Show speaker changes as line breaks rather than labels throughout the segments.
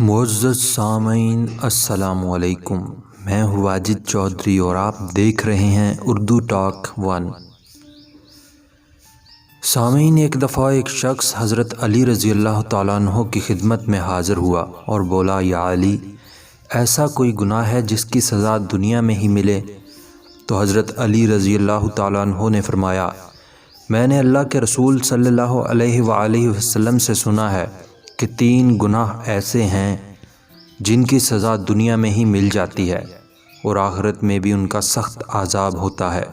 معزز سامعین السلام علیکم، میں ہوں واجد چودھری اور آپ دیکھ رہے ہیں اردو ٹاک 1۔ سامعین، ایک دفعہ ایک شخص حضرت علی رضی اللہ تعالیٰ عنہ کی خدمت میں حاضر ہوا اور بولا، یا علی، ایسا کوئی گناہ ہے جس کی سزا دنیا میں ہی ملے؟ تو حضرت علی رضی اللہ تعالیٰ عنہ نے فرمایا، میں نے اللہ کے رسول صلی اللہ علیہ وآلہ وسلم سے سنا ہے کہ 3 گناہ ایسے ہیں جن کی سزا دنیا میں ہی مل جاتی ہے اور آخرت میں بھی ان کا سخت عذاب ہوتا ہے۔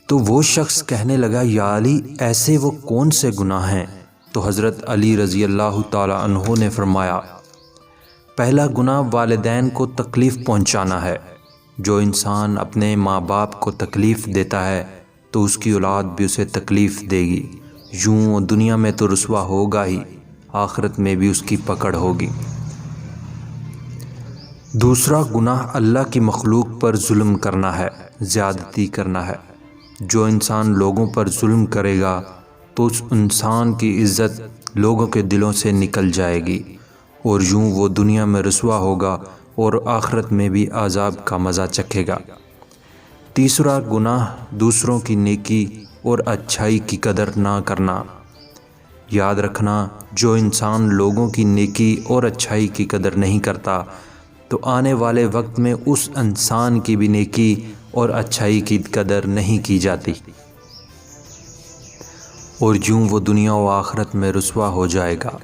تو وہ شخص کہنے لگا، یا علی، ایسے وہ کون سے گناہ ہیں؟ تو حضرت علی رضی اللہ تعالیٰ عنہ نے فرمایا، پہلا گناہ والدین کو تکلیف پہنچانا ہے۔ جو انسان اپنے ماں باپ کو تکلیف دیتا ہے تو اس کی اولاد بھی اسے تکلیف دے گی، یوں دنیا میں تو رسوا ہوگا ہی، آخرت میں بھی اس کی پکڑ ہوگی۔ دوسرا گناہ اللہ کی مخلوق پر ظلم کرنا ہے، زیادتی کرنا ہے۔ جو انسان لوگوں پر ظلم کرے گا تو اس انسان کی عزت لوگوں کے دلوں سے نکل جائے گی اور یوں وہ دنیا میں رسوا ہوگا اور آخرت میں بھی عذاب کا مزہ چکھے گا۔ تیسرا گناہ دوسروں کی نیکی اور اچھائی کی قدر نہ کرنا۔ یاد رکھنا، جو انسان لوگوں کی نیکی اور اچھائی کی قدر نہیں کرتا تو آنے والے وقت میں اس انسان کی بھی نیکی اور اچھائی کی قدر نہیں کی جاتی اور یوں وہ دنیا و آخرت میں رسوا ہو جائے گا۔